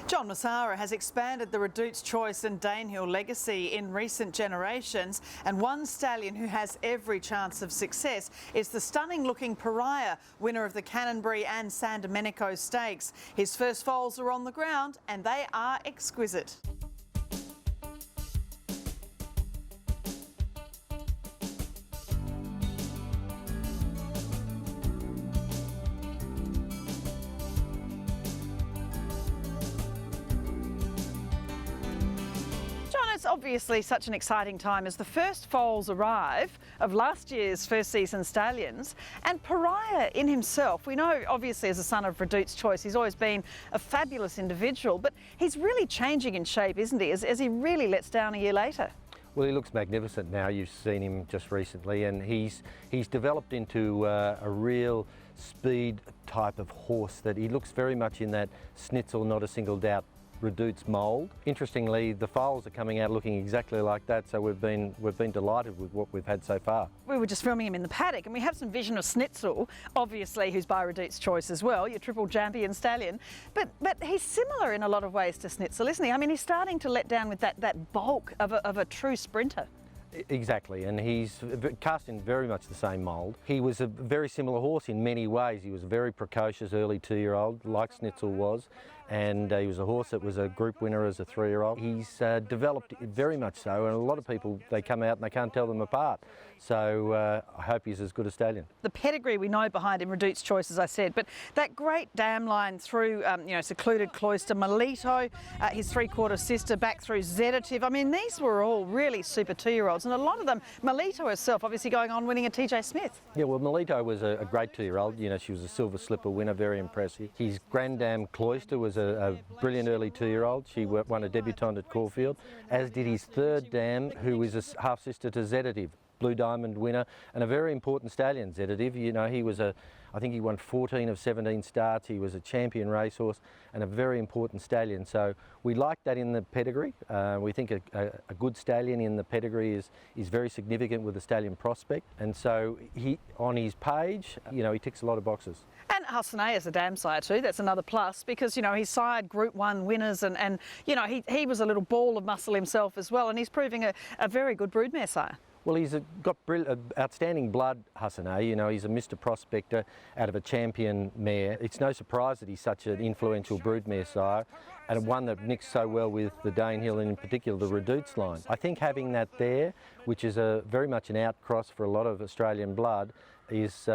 John Massara has expanded the Redoute's choice and Danehill legacy in recent generations, and one stallion who has every chance of success is the stunning-looking Pariah, winner of the Canonbury and San Domenico Stakes. His first foals are on the ground and they are exquisite. It's obviously such an exciting time as the first foals arrive of last year's first season stallions, and Pariah in himself, we know obviously as a son of Redoute's choice, he's always been a fabulous individual, but he's really changing in shape, isn't he, as he really lets down a year later? Well, he looks magnificent now. You've seen him just recently, and he's developed into a real speed type of horse that he looks very much in that Schnitzel, not a single doubt Redoute's mould. Interestingly, the foals are coming out looking exactly like that, so we've been delighted with what we've had so far. We were just filming him in the paddock and we have some vision of Schnitzel, obviously, who's by Redoute's choice as well, your triple champion stallion, but he's similar in a lot of ways to Schnitzel, isn't he? I mean, he's starting to let down with that bulk of a true sprinter. Exactly, and he's cast in very much the same mould. He was a very similar horse in many ways. He was a very precocious early 2-year-old, like Schnitzel was, and he was a horse that was a group winner as a 3-year-old. He's developed very much so, and a lot of people, they come out and they can't tell them apart. So I hope he's as good a stallion. The pedigree we know behind him, Redoute's choice, as I said, but that great dam line through, Secluded Cloister, Melito, his 3/4 sister, back through Redoute. I mean, these were all really super 2-year-olds, and a lot of them, Melito herself obviously going on winning a TJ Smith. Yeah, well, Melito was a great 2-year-old. You know, she was a silver slipper winner, very impressive. His Grandam Cloister was a brilliant early 2-year-old. She won a debutante at Caulfield, as did his third dam, who is a half-sister to Redoute. Blue Diamond winner and a very important stallion, Redoute. You know, he was I think he won 14 of 17 starts. He was a champion racehorse and a very important stallion. So we like that in the pedigree. We think a good stallion in the pedigree is very significant with the stallion prospect. And so he, on his page, you know, he ticks a lot of boxes. And Hassanay is a dam sire too. That's another plus because, you know, he sired Group 1 winners and you know, he was a little ball of muscle himself as well, and he's proving a very good broodmare sire. Well, he's got outstanding blood, Hassanay. You know, he's a Mr. Prospector out of a champion mare. It's no surprise that he's such an influential broodmare sire, and one that mixed so well with the Danehill and in particular the Redoute's line. I think having that there, which is very much an outcross for a lot of Australian blood, is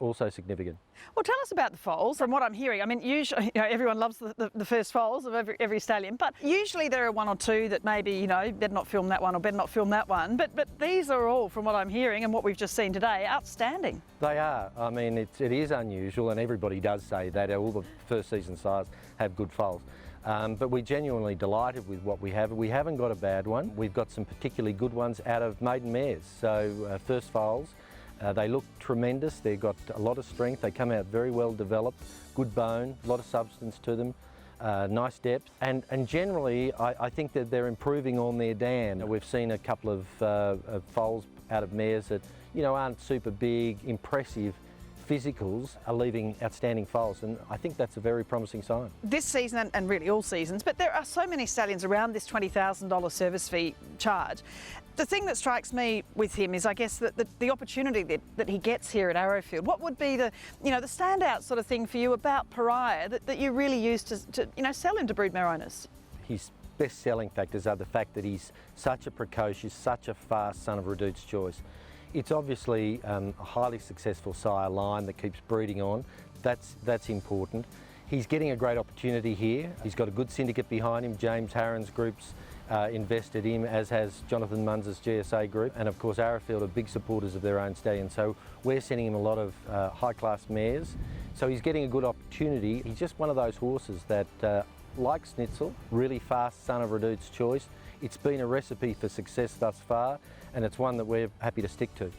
also significant. Well, tell us about the foals. From what I'm hearing, I mean, usually, you know, everyone loves the first foals of every stallion, but usually there are one or two that maybe, you know, better not film that one or better not film that one. But these are all, from what I'm hearing and what we've just seen today, outstanding. They are. I mean, it is unusual, and everybody does say that. All the first season sires have good foals. But we're genuinely delighted with what we have. We haven't got a bad one. We've got some particularly good ones out of maiden mares. So first foals. They look tremendous. They've got a lot of strength. They come out very well developed, good bone, a lot of substance to them, nice depth. And generally, I think that they're improving on their dam. We've seen a couple of foals out of mares that, you know, aren't super big, impressive physicals, are leaving outstanding foals, and I think that's a very promising sign. This season, and really all seasons, but there are so many stallions around this $20,000 service fee charge. The thing that strikes me with him is, I guess, that the opportunity that he gets here at Arrowfield. What would be the standout sort of thing for you about Pariah that you really use to sell him to broodmare owners? His best selling factors are the fact that he's such a precocious, such a fast son of Redoute's choice. It's obviously a highly successful sire line that keeps breeding on. That's important. He's getting a great opportunity here. He's got a good syndicate behind him. James Harron's group's invested him, as has Jonathan Munz's GSA group, and of course Arrowfield are big supporters of their own stallion. So we're sending him a lot of high-class mares. So he's getting a good opportunity. He's just one of those horses that, like Schnitzel, really fast son of Redoute's choice. It's been a recipe for success thus far, and it's one that we're happy to stick to.